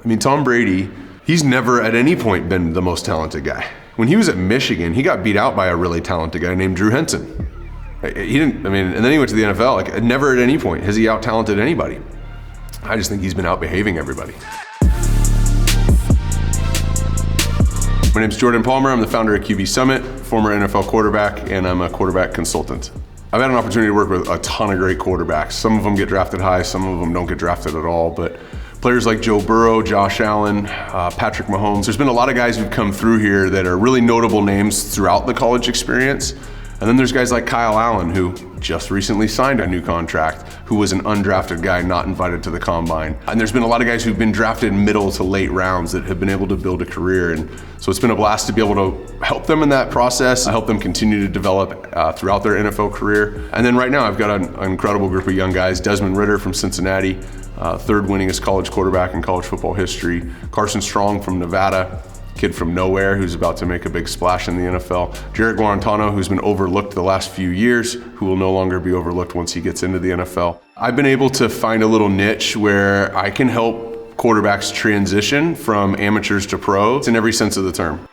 I mean, Tom Brady, he's never at any point been the most talented guy. When he was at Michigan, he got beat out by a really talented guy named Drew Henson. He didn't, I mean, and then he went to the NFL. Like, never at any point has he out-talented anybody. I just think he's been out-behaving everybody. My name's Jordan Palmer. I'm the founder of QB Summit, former NFL quarterback, and I'm a quarterback consultant. I've had an opportunity to work with a ton of great quarterbacks. Some of them get drafted high, some of them don't get drafted at all, but players like Joe Burrow, Josh Allen, Patrick Mahomes. There's been a lot of guys who've come through here that are really notable names throughout the college experience. And then there's guys like Kyle Allen, who just recently signed a new contract, who was an undrafted guy not invited to the combine. And there's been a lot of guys who've been drafted middle to late rounds that have been able to build a career. And so it's been a blast to be able to help them in that process, help them continue to develop throughout their NFL career. And then right now I've got an incredible group of young guys. Desmond Ridder from Cincinnati, third winningest college quarterback in college football history. Carson Strong from Nevada, kid from nowhere who's about to make a big splash in the NFL. Jarrett Guarantano, who's been overlooked the last few years, who will no longer be overlooked once he gets into the NFL. I've been able to find a little niche where I can help quarterbacks transition from amateurs to pros in every sense of the term.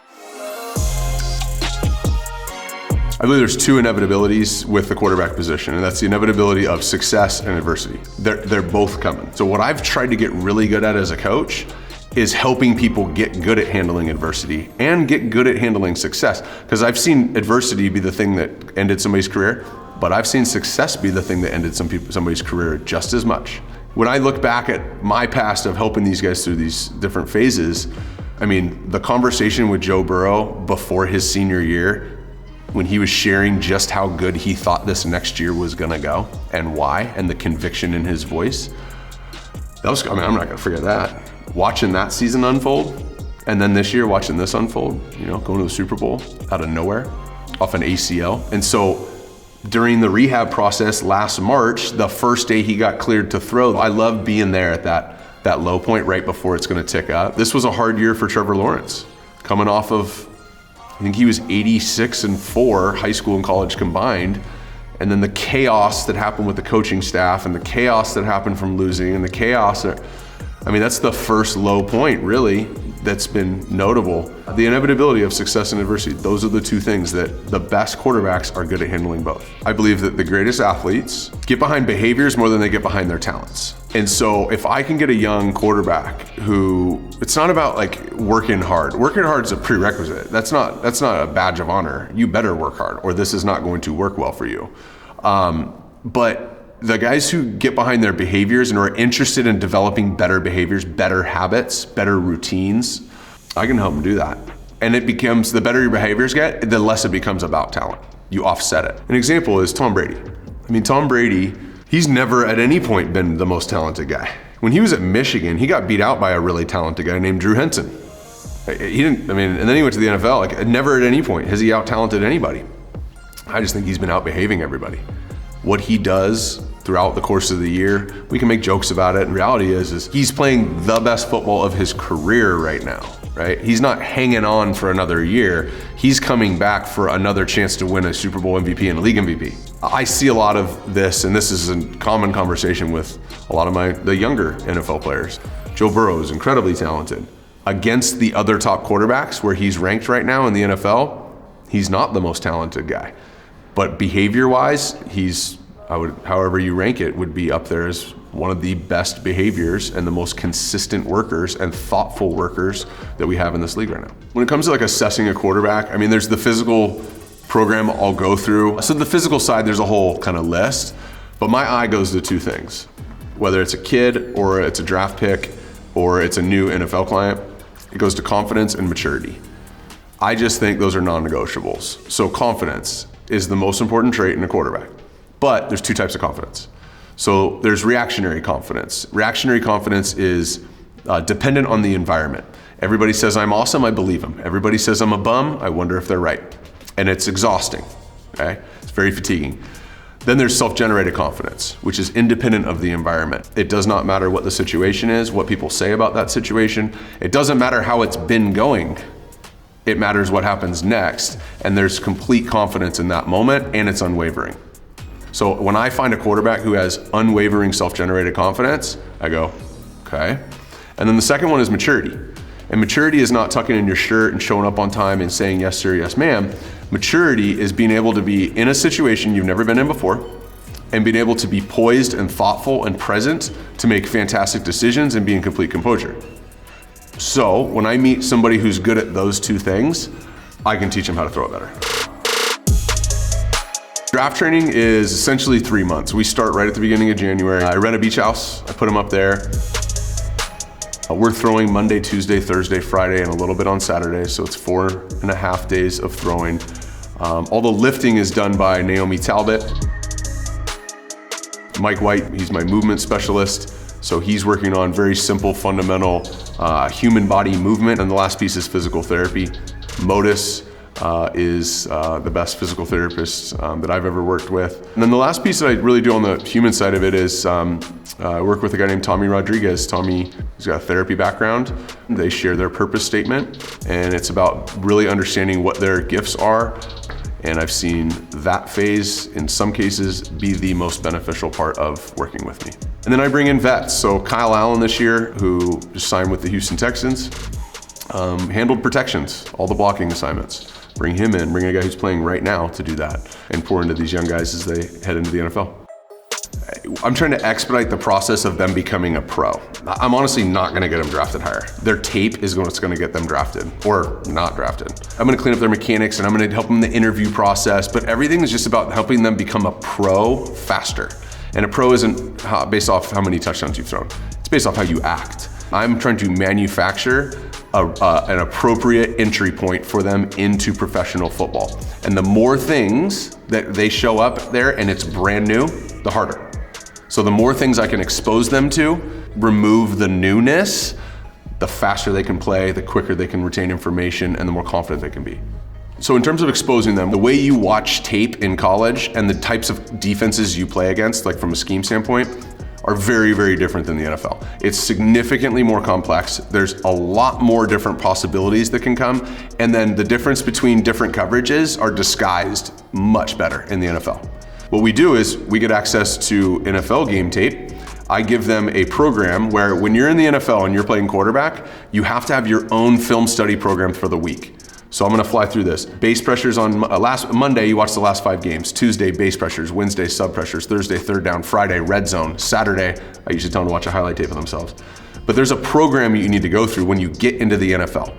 I believe there's two inevitabilities with the quarterback position, and that's the inevitability of success and adversity. They're both coming. So what I've tried to get really good at as a coach is helping people get good at handling adversity and get good at handling success. Because I've seen adversity be the thing that ended somebody's career, but I've seen success be the thing that ended somebody's career just as much. When I look back at my past of helping these guys through these different phases, I mean, the conversation with Joe Burrow before his senior year, when he was sharing just how good he thought this next year was gonna go and why, and the conviction in his voice, that was, I mean, I'm not gonna forget that. Watching that season unfold, and then this year watching this unfold, you know, going to the Super Bowl out of nowhere, off an ACL. And so during the rehab process last March, the first day he got cleared to throw, I loved being there at that low point right before it's gonna tick up. This was a hard year for Trevor Lawrence, coming off of, I think he was 86-4, high school and college combined. And then the chaos that happened with the coaching staff and the chaos that happened from losing and the chaos I mean, that's the first low point, really, that's been notable. The inevitability of success and adversity, those are the two things that the best quarterbacks are good at handling both. I believe that the greatest athletes get behind behaviors more than they get behind their talents. And so if I can get a young quarterback who, it's not about like working hard. Working hard is a prerequisite. That's not a badge of honor. You better work hard or this is not going to work well for you. But the guys who get behind their behaviors and are interested in developing better behaviors, better habits, better routines, I can help them do that. And it becomes, the better your behaviors get, the less it becomes about talent. You offset it. An example is Tom Brady. I mean, Tom Brady, he's never at any point been the most talented guy. When he was at Michigan, he got beat out by a really talented guy named Drew Henson. He didn't, I mean, and then he went to the NFL. Like, never at any point has he out-talented anybody. I just think he's been out-behaving everybody. What he does throughout the course of the year, we can make jokes about it. And reality is he's playing the best football of his career right now, right? He's not hanging on for another year. He's coming back for another chance to win a Super Bowl MVP and a league MVP. I see a lot of this, and this is a common conversation with a lot of the younger NFL players. Joe Burrow is incredibly talented. Against the other top quarterbacks where he's ranked right now in the NFL, he's not the most talented guy. But behavior-wise, however you rank it, would be up there as one of the best behaviors and the most consistent workers and thoughtful workers that we have in this league right now. When it comes to like assessing a quarterback, I mean, there's the physical program I'll go through. So the physical side, there's a whole kind of list, but my eye goes to two things. Whether it's a kid or it's a draft pick or it's a new NFL client, it goes to confidence and maturity. I just think those are non-negotiables. So confidence is the most important trait in a quarterback. But there's two types of confidence. So there's reactionary confidence. Reactionary confidence is dependent on the environment. Everybody says I'm awesome, I believe them. Everybody says I'm a bum, I wonder if they're right. And it's exhausting, okay? It's very fatiguing. Then there's self-generated confidence, which is independent of the environment. It does not matter what the situation is, what people say about that situation. It doesn't matter how it's been going. It matters what happens next. And there's complete confidence in that moment, and it's unwavering. So when I find a quarterback who has unwavering self-generated confidence, I go, okay. And then the second one is maturity. And maturity is not tucking in your shirt and showing up on time and saying yes sir, yes ma'am. Maturity is being able to be in a situation you've never been in before and being able to be poised and thoughtful and present to make fantastic decisions and be in complete composure. So when I meet somebody who's good at those two things, I can teach them how to throw it better. Draft training is essentially 3 months. We start right at the beginning of January. I rent a beach house, I put them up there. We're throwing Monday, Tuesday, Thursday, Friday, and a little bit on Saturday, so it's 4.5 days of throwing. All the lifting is done by Naomi Talbot. Mike White, he's my movement specialist, so he's working on very simple, fundamental human body movement. And the last piece is physical therapy. Modus is the best physical therapist that I've ever worked with. And then the last piece that I really do on the human side of it is I work with a guy named Tommy Rodriguez. Tommy, he's got a therapy background. They share their purpose statement, and it's about really understanding what their gifts are. And I've seen that phase, in some cases, be the most beneficial part of working with me. And then I bring in vets. So Kyle Allen this year, who just signed with the Houston Texans, handled protections, all the blocking assignments. Bring him in, bring a guy who's playing right now to do that and pour into these young guys as they head into the NFL. I'm trying to expedite the process of them becoming a pro. I'm honestly not gonna get them drafted higher. Their tape is what's gonna get them drafted or not drafted. I'm gonna clean up their mechanics and I'm gonna help them in the interview process, but everything is just about helping them become a pro faster. And a pro isn't based off how many touchdowns you've thrown. It's based off how you act. I'm trying to manufacture an appropriate entry point for them into professional football. And the more things that they show up there and it's brand new, the harder. So the more things I can expose them to, remove the newness, the faster they can play, the quicker they can retain information, and the more confident they can be. So in terms of exposing them, the way you watch tape in college and the types of defenses you play against, like from a scheme standpoint, are very, very different than the NFL. It's significantly more complex. There's a lot more different possibilities that can come. And then the difference between different coverages are disguised much better in the NFL. What we do is we get access to NFL game tape. I give them a program where when you're in the NFL and you're playing quarterback, you have to have your own film study program for the week. So I'm gonna fly through this. Base pressures on last Monday, you watch the last 5 games. Tuesday, base pressures. Wednesday, sub pressures. Thursday, third down. Friday, red zone. Saturday, I usually tell them to watch a highlight tape of themselves. But there's a program you need to go through when you get into the NFL.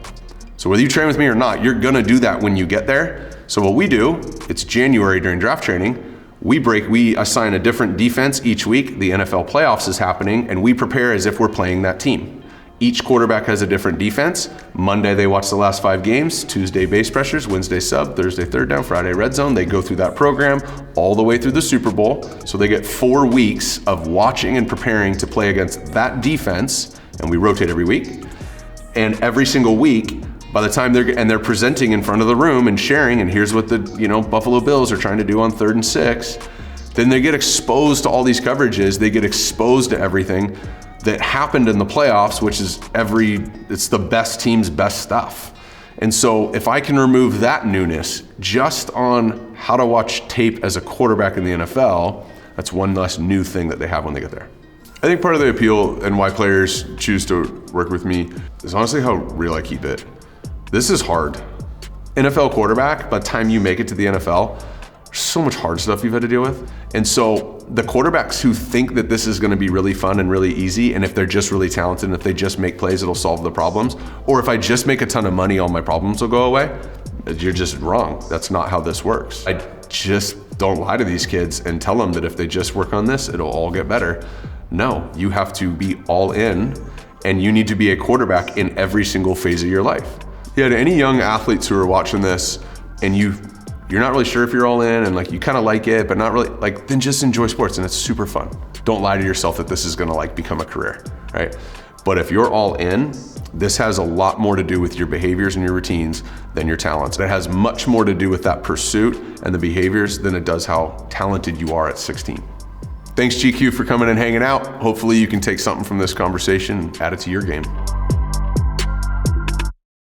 So whether you train with me or not, you're gonna do that when you get there. So what we do, it's January during draft training, we assign a different defense each week. The NFL playoffs is happening, and we prepare as if we're playing that team. Each quarterback has a different defense. Monday, they watch the last 5 games. Tuesday, base pressures. Wednesday, sub. Thursday, third down. Friday, red zone. They go through that program all the way through the Super Bowl. So they get 4 weeks of watching and preparing to play against that defense, and we rotate every week. And every single week, by the time they're presenting in front of the room and sharing, and here's what the Buffalo Bills are trying to do on 3rd and 6, then they get exposed to all these coverages. They get exposed to everything that happened in the playoffs, which is it's the best team's best stuff. And so if I can remove that newness just on how to watch tape as a quarterback in the NFL, that's one less new thing that they have when they get there. I think part of the appeal and why players choose to work with me is honestly how real I keep it. This is hard. NFL quarterback, by the time you make it to the NFL, there's so much hard stuff you've had to deal with. And so the quarterbacks who think that this is gonna be really fun and really easy, and if they're just really talented and if they just make plays, it'll solve the problems, or if I just make a ton of money, all my problems will go away, you're just wrong. That's not how this works. I just don't lie to these kids and tell them that if they just work on this, it'll all get better. No, you have to be all in, and you need to be a quarterback in every single phase of your life. Yeah, to any young athletes who are watching this and you're not really sure if you're all in and like you kind of like it, but not really, like, then just enjoy sports and it's super fun. Don't lie to yourself that this is gonna like become a career, right? But if you're all in, this has a lot more to do with your behaviors and your routines than your talents. It has much more to do with that pursuit and the behaviors than it does how talented you are at 16. Thanks GQ for coming and hanging out. Hopefully you can take something from this conversation and add it to your game.